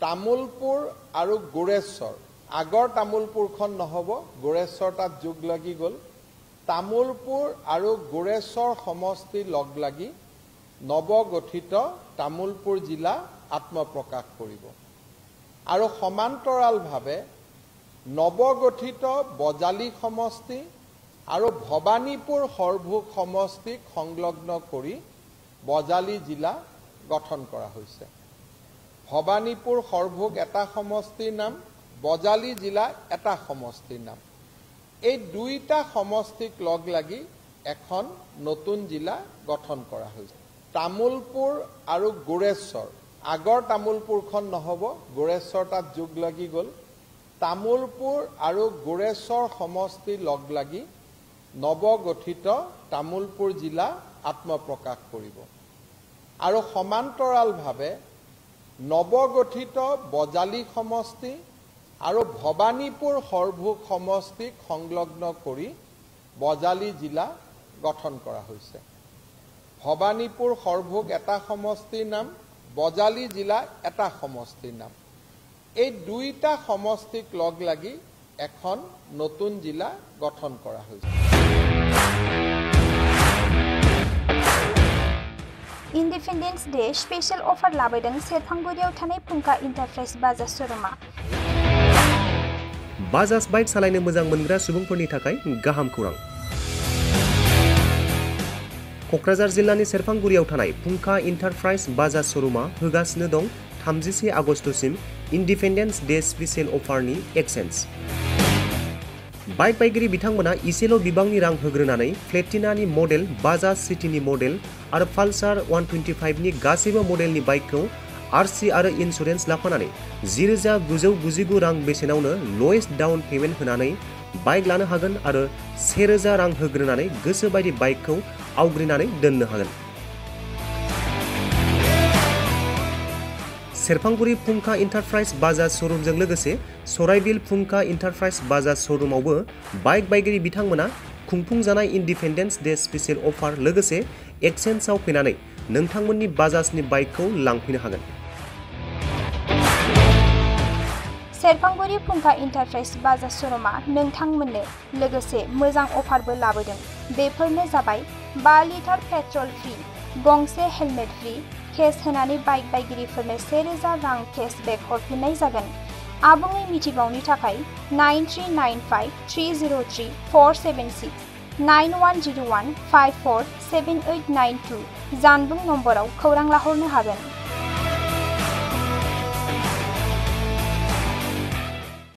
তামুলপুৰ আৰু গোৰেশ্বৰ আগৰ তামুলপুৰখন নহব গোৰেশ্বৰ তাত যোগ লাগি গল তামুলপুৰ আৰু গোৰেশ্বৰ সমষ্টি লগ লাগি নৱগঠিত তামুলপুৰ জিলা আত্মপ্ৰকাশ কৰিব আৰু সমান্তৰালভাৱে নৱগঠিত বজালী সমষ্টি আৰু ভবানীপুৰ সৰভোগ সমষ্টিক সংলগ্ন কৰি বজালী জিলা গঠন কৰা হৈছে ভবানীপুৰ সৰভোগ এটা সমষ্টিৰ নাম বজালী জিলা এটা সমষ্টিৰ নাম এই দুইটা সমষ্টিক লগ লাগি এখন নতুন জিলা গঠন কৰা হৈছে তামুলপুৰ আৰু গোৰেশ্বৰ আগৰ তামুলপুৰখন নহব গোৰেশ্বৰ তাত যোগ লাগি গল তামুলপুৰ আৰু গোৰেশ্বৰ সমষ্টি লগ লাগি নৱগঠিত তামুলপুৰ জিলা আত্মপ্ৰকাশ কৰিব আৰু সমান্তৰালভাৱে নৱগঠিত বজালী সমষ্টি আৰু ভবানীপুৰ সৰভোগ সমষ্টিক সংলগ্ন কৰি বজালী জিলা গঠন কৰা হৈছে ভবানীপুৰ সৰভোগ এটা সমষ্টিৰ নাম বজালী জিলা এটা সমষ্টিৰ নাম এই দুইটা সমষ্টিক লগ লাগি এখন নতুন জিলা গঠন কৰা হৈছে Independence Day special offer लाबोदों सेरफांगुरियाव थानाय फुंखा इन्टारप्राइज बाजार शोरूमा बाजाज बाइक सालायनो मोजां मोनग्रा सुबुंफोरनि थाखाय गाहाम खौरां कक्राझार जिल्लानि सेरफांगुरियाव थानाय फुंखा इन्टारप्राइज बाजाज शोरूमा होगासिनो दं 31 आगस्तसिम इन्डिपेन्डेन्स डे स्पेशल अफारनि एक्सेन्ज बाइक बायगिरि बिथांमोना इसेल' बिबांनि रां होग्रोनानै प्लेटिनानि मडेल बाजाज सिटीनि मडेल आरो पालसार 125 नि गासैबो मडेलनि बाइकखौ आरसी आरो इन्सुरेन्स लाफानानै 10,999 रां बेसेनावनो लवेस्ट डाउन पेमेन्ट होनानै बाइक लानो हागोन आरो 1,000 रां होग्रोनानै गोसो बायदि बाइकखौ आवग्रिनानै दोननो हागोन सेरफांगुरि फुंखा इन्टारप्राइज बाजाज शोरूमजों लोगोसे सराइबिल फुंखा इन्टारप्राइज बाजाज शोरूमावबो बाइक बायगिरि बिथांमोना खुंफुंजानाय इन्डिपेन्डेन्स डे स्पेशल अफार लोगोसे एक्सचेन्जआव फैनानै नोंथांमोननि बाजाजनि बाइकखौ लांफैनो हागोन सेरफांगुरि फुंखा इन्टारप्राइज बाजाज शोरूमा नोंथांमोननो लोगोसे मोजां अफारबो लाबोदों बेफोरनो जाबाय 5 लिटार पेट्रल फ्रि गंसे हेलमेट फ्रि केस होनानै बाइक बायगिरिफोरनो 1,000 रां केशबेक हरफिननाय जागोन आबुङै मिथिबावनि थाखाय 9395303476 9101547892 जानबुं नम्बराव खौरां लाहरनो हागोन